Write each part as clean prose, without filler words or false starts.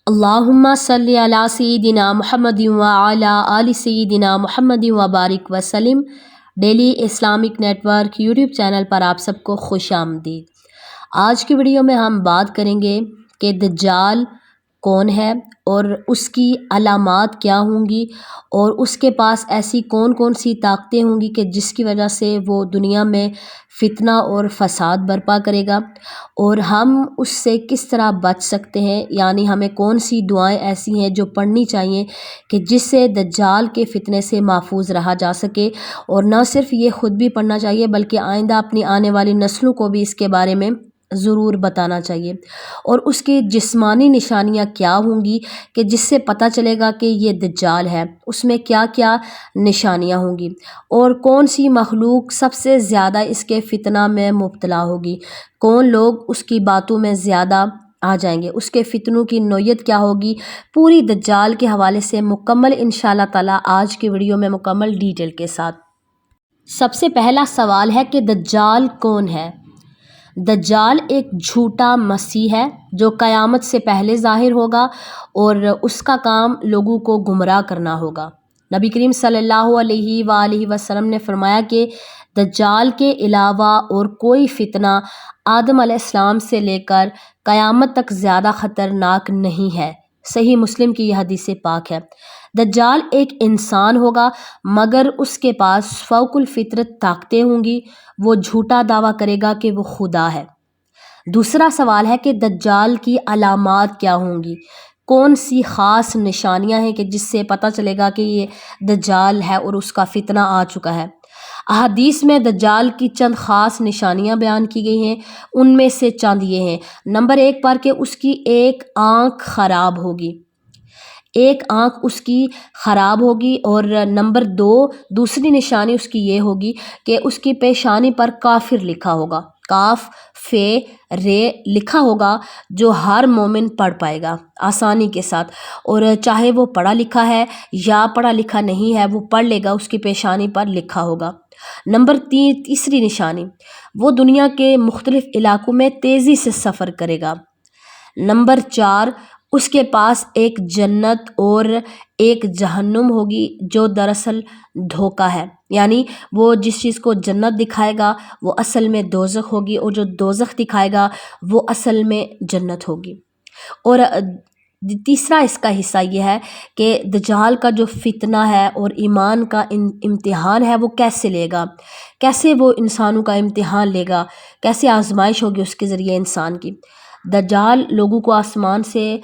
اللہم صلی علی سیدنا محمد وعلی آل سیدنا محمد وبارک وسلم۔ Daily Islamic network YouTube channel پر آپ سب کو خوش آمدید۔ آج کی ویڈیو میں ہم بات کریں گے کہ دجال کون ہے اور اس کی علامات کیا ہوں گی اور اس کے پاس ایسی کون کون سی طاقتیں ہوں گی کہ جس کی وجہ سے وہ دنیا میں فتنہ اور فساد برپا کرے گا، اور ہم اس سے کس طرح بچ سکتے ہیں، یعنی ہمیں کون سی دعائیں ایسی ہیں جو پڑھنی چاہیے کہ جس سے دجال کے فتنے سے محفوظ رہا جا سکے، اور نہ صرف یہ خود بھی پڑھنا چاہیے بلکہ آئندہ اپنی آنے والی نسلوں کو بھی اس کے بارے میں ضرور بتانا چاہیے، اور اس کی جسمانی نشانیاں کیا ہوں گی کہ جس سے پتہ چلے گا کہ یہ دجال ہے، اس میں کیا کیا نشانیاں ہوں گی، اور کون سی مخلوق سب سے زیادہ اس کے فتنہ میں مبتلا ہوگی، کون لوگ اس کی باتوں میں زیادہ آ جائیں گے، اس کے فتنوں کی نوعیت کیا ہوگی، پوری دجال کے حوالے سے مکمل انشاءاللہ تعالی آج کی ویڈیو میں مکمل ڈیٹیل کے ساتھ۔ سب سے پہلا سوال ہے کہ دجال کون ہے؟ دجال ایک جھوٹا مسیح ہے جو قیامت سے پہلے ظاہر ہوگا، اور اس کا کام لوگوں کو گمراہ کرنا ہوگا۔ نبی کریم صلی اللہ علیہ وآلہ وسلم نے فرمایا کہ دجال کے علاوہ اور کوئی فتنہ آدم علیہ السلام سے لے کر قیامت تک زیادہ خطرناک نہیں ہے۔ صحیح مسلم کی یہ حدیث پاک ہے۔ دجال ایک انسان ہوگا مگر اس کے پاس فوق الفطرت طاقتیں ہوں گی، وہ جھوٹا دعویٰ کرے گا کہ وہ خدا ہے۔ دوسرا سوال ہے کہ دجال کی علامات کیا ہوں گی، کون سی خاص نشانیاں ہیں کہ جس سے پتہ چلے گا کہ یہ دجال ہے اور اس کا فتنہ آ چکا ہے۔ احادیث میں دجال کی چند خاص نشانیاں بیان کی گئی ہیں، ان میں سے چند یہ ہیں۔ نمبر 1 پر کہ اس کی ایک آنکھ خراب ہوگی، ایک آنکھ اس کی خراب ہوگی، اور نمبر 2 دوسری نشانی اس کی یہ ہوگی کہ اس کی پیشانی پر کافر لکھا ہوگا، کاف فے رے لکھا ہوگا، جو ہر مومن پڑھ پائے گا آسانی کے ساتھ، اور چاہے وہ پڑھا لکھا ہے یا پڑھا لکھا نہیں ہے وہ پڑھ لے گا، اس کی پیشانی پر لکھا ہوگا۔ نمبر 3 تیسری نشانی، وہ دنیا کے مختلف علاقوں میں تیزی سے سفر کرے گا۔ نمبر 4 اس کے پاس ایک جنت اور ایک جہنم ہوگی جو دراصل دھوکہ ہے، یعنی وہ جس چیز کو جنت دکھائے گا وہ اصل میں دوزخ ہوگی، اور جو دوزخ دکھائے گا وہ اصل میں جنت ہوگی۔ اور تیسرا اس کا حصہ یہ ہے کہ دجال کا جو فتنہ ہے اور ایمان کا امتحان ہے وہ کیسے لے گا، کیسے وہ انسانوں کا امتحان لے گا، کیسے آزمائش ہوگی اس کے ذریعے انسان کی۔ دجال لوگوں کو آسمان سے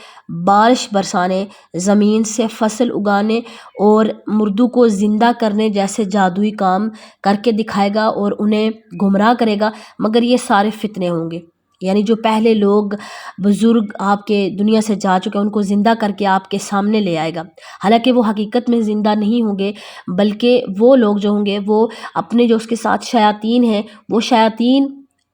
بارش برسانے، زمین سے فصل اگانے اور مردوں کو زندہ کرنے جیسے جادوئی کام کر کے دکھائے گا اور انہیں گمراہ کرے گا، مگر یہ سارے فتنے ہوں گے، یعنی جو پہلے لوگ بزرگ آپ کے دنیا سے جا چکے ہیں ان کو زندہ کر کے آپ کے سامنے لے آئے گا، حالانکہ وہ حقیقت میں زندہ نہیں ہوں گے، بلکہ وہ لوگ جو ہوں گے وہ اپنے جو اس کے ساتھ شیاطین ہیں، وہ شیاطین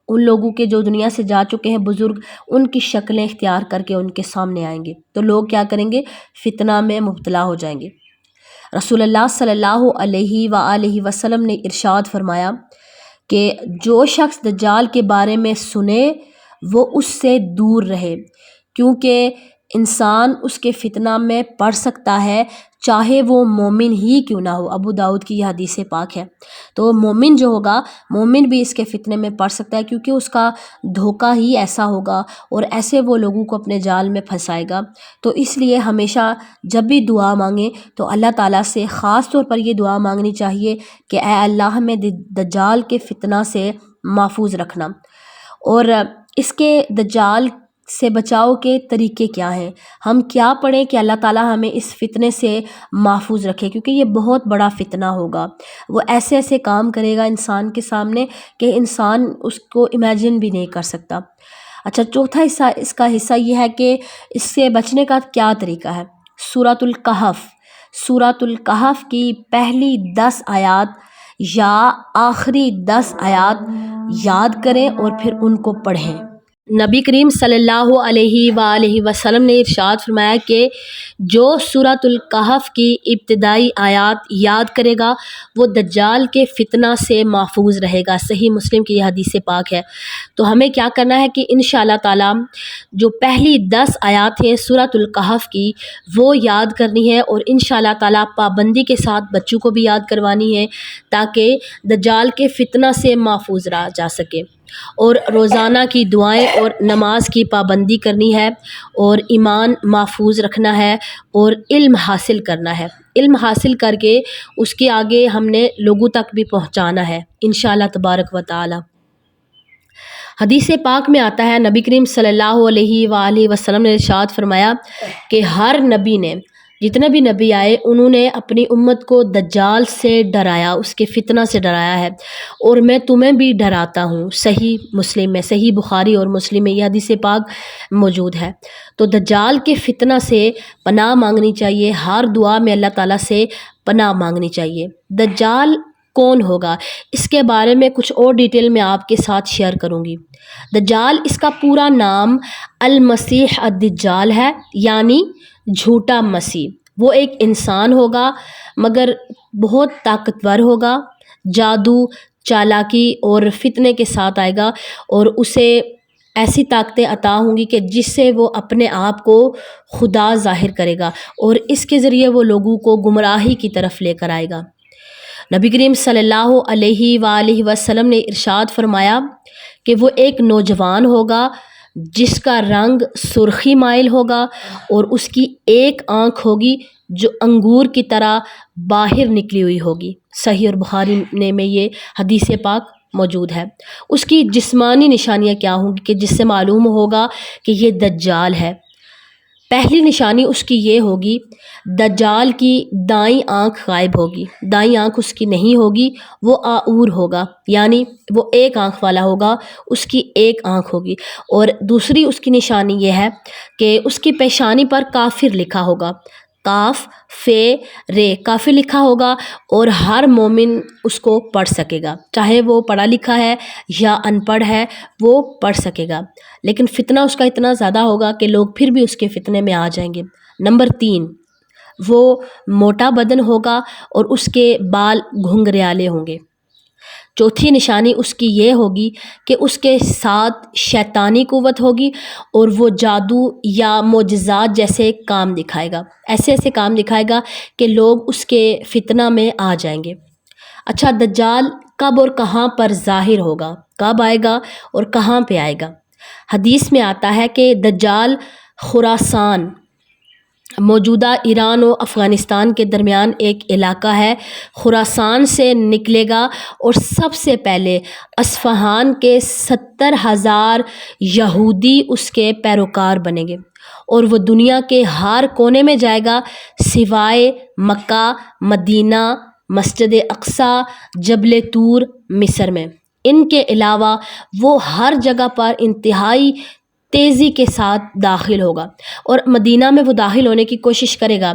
ان لوگوں کے جو دنیا سے جا چکے ہیں بزرگ، ان کی شکلیں اختیار کر کے ان کے سامنے آئیں گے، تو لوگ کیا کریں گے، فتنہ میں مبتلا ہو جائیں گے۔ رسول اللہ صلی اللہ علیہ وآلہ وسلم نے ارشاد فرمایا کہ جو شخص دجال کے بارے میں سنے وہ اس سے دور رہے، کیونکہ انسان اس کے فتنہ میں پڑ سکتا ہے چاہے وہ مومن ہی کیوں نہ ہو۔ ابو داؤد کی یہ حدیث پاک ہے۔ تو مومن جو ہوگا، مومن بھی اس کے فتنے میں پڑ سکتا ہے، کیونکہ اس کا دھوکہ ہی ایسا ہوگا اور ایسے وہ لوگوں کو اپنے جال میں پھنسائے گا۔ تو اس لیے ہمیشہ جب بھی دعا مانگیں تو اللہ تعالیٰ سے خاص طور پر یہ دعا مانگنی چاہیے کہ اے اللہ ہمیں دجال کے فتنہ سے محفوظ رکھنا۔ اور اس کے دجال سے بچاؤ کے طریقے کیا ہیں، ہم کیا پڑھیں کہ اللہ تعالیٰ ہمیں اس فتنے سے محفوظ رکھے، کیونکہ یہ بہت بڑا فتنہ ہوگا، وہ ایسے ایسے کام کرے گا انسان کے سامنے کہ انسان اس کو امیجن بھی نہیں کر سکتا۔ اچھا، چوتھا حصہ اس کا حصہ یہ ہے کہ اس سے بچنے کا کیا طریقہ ہے۔ سورۃ الکہف، سورۃ الکہف کی پہلی 10 آیات یا آخری 10 آیات یاد کریں اور پھر ان کو پڑھیں۔ نبی کریم صلی اللہ علیہ وآلہ وسلم نے ارشاد فرمایا کہ جو سورۃ الکہف کی ابتدائی آیات یاد کرے گا وہ دجال کے فتنہ سے محفوظ رہے گا۔ صحیح مسلم کی یہ حدیث پاک ہے۔ تو ہمیں کیا کرنا ہے کہ انشاءاللہ تعالی جو پہلی 10 آیات ہیں سورۃ الکہف کی وہ یاد کرنی ہے، اور انشاءاللہ تعالی پابندی کے ساتھ بچوں کو بھی یاد کروانی ہے تاکہ دجال کے فتنہ سے محفوظ رہا جا سکے، اور روزانہ کی دعائیں اور نماز کی پابندی کرنی ہے، اور ایمان محفوظ رکھنا ہے، اور علم حاصل کرنا ہے۔ علم حاصل کر کے اس کے آگے ہم نے لوگوں تک بھی پہنچانا ہے انشاءاللہ تبارک و تعالی۔ حدیث پاک میں آتا ہے نبی کریم صلی اللہ علیہ وآلہ وسلم نے ارشاد فرمایا کہ ہر نبی نے، جتنے بھی نبی آئے انہوں نے اپنی امت کو دجال سے ڈرایا، اس کے فتنہ سے ڈرایا ہے، اور میں تمہیں بھی ڈراتا ہوں۔ صحیح مسلم میں، صحیح بخاری اور مسلم میں یہ حدیث پاک موجود ہے۔ تو دجال کے فتنہ سے پناہ مانگنی چاہیے، ہر دعا میں اللہ تعالیٰ سے پناہ مانگنی چاہیے۔ دجال کون ہوگا اس کے بارے میں کچھ اور ڈیٹیل میں آپ کے ساتھ شیئر کروں گی۔ دجال اس کا پورا نام المسیح الدجال ہے، یعنی جھوٹا مسیح۔ وہ ایک انسان ہوگا مگر بہت طاقتور ہوگا، جادو، چالاکی اور فتنے کے ساتھ آئے گا، اور اسے ایسی طاقتیں عطا ہوں گی کہ جس سے وہ اپنے آپ کو خدا ظاہر کرے گا، اور اس کے ذریعے وہ لوگوں کو گمراہی کی طرف لے کر آئے گا۔ نبی کریم صلی اللہ علیہ وآلہ وسلم نے ارشاد فرمایا کہ وہ ایک نوجوان ہوگا جس کا رنگ سرخی مائل ہوگا، اور اس کی ایک آنکھ ہوگی جو انگور کی طرح باہر نکلی ہوئی ہوگی۔ صحیح اور بخاری میں یہ حدیث پاک موجود ہے۔ اس کی جسمانی نشانیاں کیا ہوں گی کہ جس سے معلوم ہوگا کہ یہ دجال ہے؟ پہلی نشانی اس کی یہ ہوگی، دجال کی دائیں آنکھ غائب ہوگی، دائیں آنکھ اس کی نہیں ہوگی، وہ آؤر ہوگا، یعنی وہ ایک آنکھ والا ہوگا، اس کی ایک آنکھ ہوگی۔ اور دوسری اس کی نشانی یہ ہے کہ اس کی پیشانی پر کافر لکھا ہوگا، کاف فے رے، کافر لکھا ہوگا، اور ہر مومن اس کو پڑھ سکے گا، چاہے وہ پڑھا لکھا ہے یا ان پڑھ ہے وہ پڑھ سکے گا، لیکن فتنہ اس کا اتنا زیادہ ہوگا کہ لوگ پھر بھی اس کے فتنے میں آ جائیں گے۔ نمبر 3، وہ موٹا بدن ہوگا اور اس کے بال گھنگریالے ہوں گے۔ چوتھی نشانی اس کی یہ ہوگی کہ اس کے ساتھ شیطانی قوت ہوگی، اور وہ جادو یا معجزات جیسے کام دکھائے گا، ایسے ایسے کام دکھائے گا کہ لوگ اس کے فتنہ میں آ جائیں گے۔ اچھا، دجال کب اور کہاں پر ظاہر ہوگا، کب آئے گا اور کہاں پہ آئے گا؟ حدیث میں آتا ہے کہ دجال خراسان، موجودہ ایران و افغانستان کے درمیان ایک علاقہ ہے، خراسان سے نکلے گا، اور سب سے پہلے اصفہان کے 70,000 یہودی اس کے پیروکار بنیں گے، اور وہ دنیا کے ہر کونے میں جائے گا سوائے مکہ، مدینہ، مسجد اقصیٰ، جبل طور، مصر میں۔ ان کے علاوہ وہ ہر جگہ پر انتہائی تیزی کے ساتھ داخل ہوگا، اور مدینہ میں وہ داخل ہونے کی کوشش کرے گا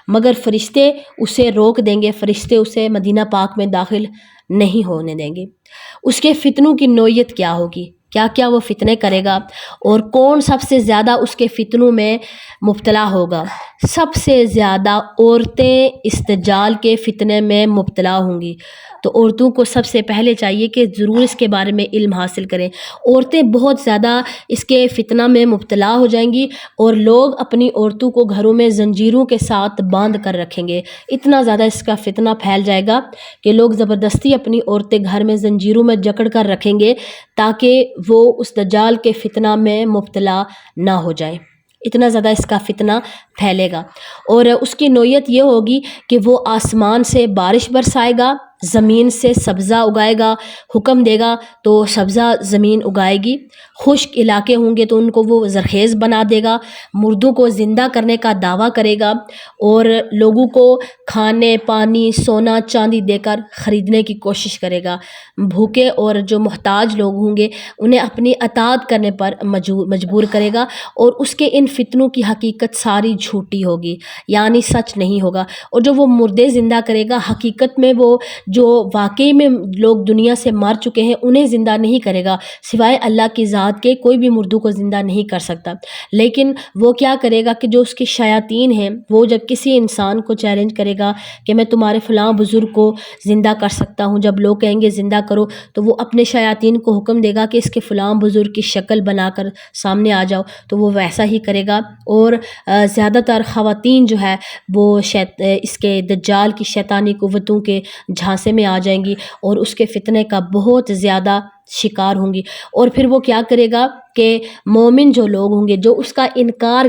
مگر فرشتے اسے روک دیں گے، فرشتے اسے مدینہ پاک میں داخل نہیں ہونے دیں گے۔ اس کے فتنوں کی نوعیت کیا ہوگی، کیا کیا وہ فتنے کرے گا، اور کون سب سے زیادہ اس کے فتنوں میں مبتلا ہوگا؟ سب سے زیادہ عورتیں اس دجال کے فتنے میں مبتلا ہوں گی۔ تو عورتوں کو سب سے پہلے چاہیے کہ ضرور اس کے بارے میں علم حاصل کریں۔ عورتیں بہت زیادہ اس کے فتنہ میں مبتلا ہو جائیں گی، اور لوگ اپنی عورتوں کو گھروں میں زنجیروں کے ساتھ باندھ کر رکھیں گے۔ اتنا زیادہ اس کا فتنہ پھیل جائے گا کہ لوگ زبردستی اپنی عورتیں گھر میں زنجیروں میں جکڑ کر رکھیں گے تاکہ وہ اس دجال کے فتنہ میں مبتلا نہ ہو جائے۔ اتنا زیادہ اس کا فتنہ پھیلے گا، اور اس کی نوعیت یہ ہوگی کہ وہ آسمان سے بارش برسائے گا، زمین سے سبزہ اگائے گا، حکم دے گا تو سبزہ زمین اگائے گی، خشک علاقے ہوں گے تو ان کو وہ زرخیز بنا دے گا، مردوں کو زندہ کرنے کا دعویٰ کرے گا، اور لوگوں کو کھانے، پانی، سونا، چاندی دے کر خریدنے کی کوشش کرے گا۔ بھوکے اور جو محتاج لوگ ہوں گے انہیں اپنی اطاعت کرنے پر مجبور کرے گا، اور اس کے ان فتنوں کی حقیقت ساری جھوٹی ہوگی، یعنی سچ نہیں ہوگا، اور جو وہ مردے زندہ کرے گا حقیقت میں وہ جو واقعی میں لوگ دنیا سے مر چکے ہیں انہیں زندہ نہیں کرے گا، سوائے اللہ کی ذات کے کوئی بھی مردوں کو زندہ نہیں کر سکتا۔ لیکن وہ کیا کرے گا کہ جو اس کے شیاطین ہیں وہ جب کسی انسان کو چیلنج کرے گا کہ میں تمہارے فلاں بزرگ کو زندہ کر سکتا ہوں، جب لوگ کہیں گے زندہ کرو تو وہ اپنے شیاطین کو حکم دے گا کہ اس کے فلاں بزرگ کی شکل بنا کر سامنے آ جاؤ، تو وہ ویسا ہی کرے گا۔ اور زیادہ تر خواتین جو ہے وہ اس کے دجال کی شیطانی قوتوں کے جھانسے میں آ جائیں گی اور اس کے فتنے کا بہت زیادہ شکار ہوں گی۔ اور پھر وہ کیا کرے گا کہ مومن جو لوگ ہوں گے جو اس کا انکار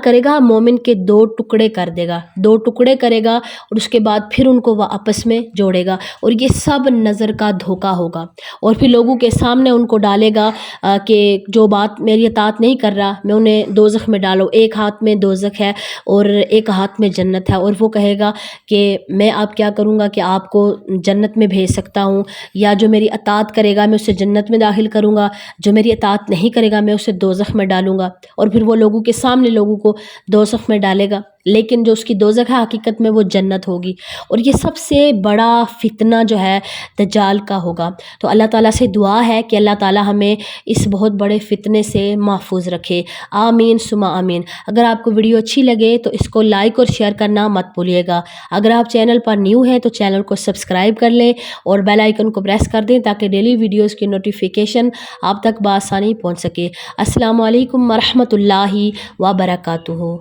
کرے گا مومن کے دو ٹکڑے کر دے گا، دو ٹکڑے کرے گا اور اس کے بعد پھر ان کو وہ آپس میں جوڑے گا، اور یہ سب نظر کا دھوکہ ہوگا۔ اور پھر لوگوں کے سامنے ان کو ڈالے گا کہ جو بات میری اطاعت نہیں کر رہا میں انہیں دوزخ میں ڈالو، ایک ہاتھ میں دوزخ ہے اور ایک ہاتھ میں جنت ہے، اور وہ کہے گا کہ میں اب کیا کروں گا کہ آپ کو جنت میں بھیج سکتا ہوں، یا جو میری اطاعت کرے گا میں اسے جنت میں داخل کروں گا، جو میری اطاعت نہیں کرے گا میں اسے دوزخ میں ڈالوں گا۔ اور پھر وہ لوگوں کے سامنے لوگوں کو دوزخ میں ڈالے گا، لیکن جو اس کی دوزخ ہے حقیقت میں وہ جنت ہوگی۔ اور یہ سب سے بڑا فتنہ جو ہے دجال کا ہوگا۔ تو اللہ تعالیٰ سے دعا ہے کہ اللہ تعالیٰ ہمیں اس بہت بڑے فتنے سے محفوظ رکھے، آمین ثم آمین۔ اگر آپ کو ویڈیو اچھی لگے تو اس کو لائک اور شیئر کرنا مت بھولیے گا۔ اگر آپ چینل پر نیو ہیں تو چینل کو سبسکرائب کر لیں اور بیل آئیکن کو پریس کر دیں تاکہ ڈیلی ویڈیوز کی نوٹیفیکیشن آپ تک بآسانی پہنچ سکے۔ السلام علیکم ورحمۃ اللہ وبرکاتہ۔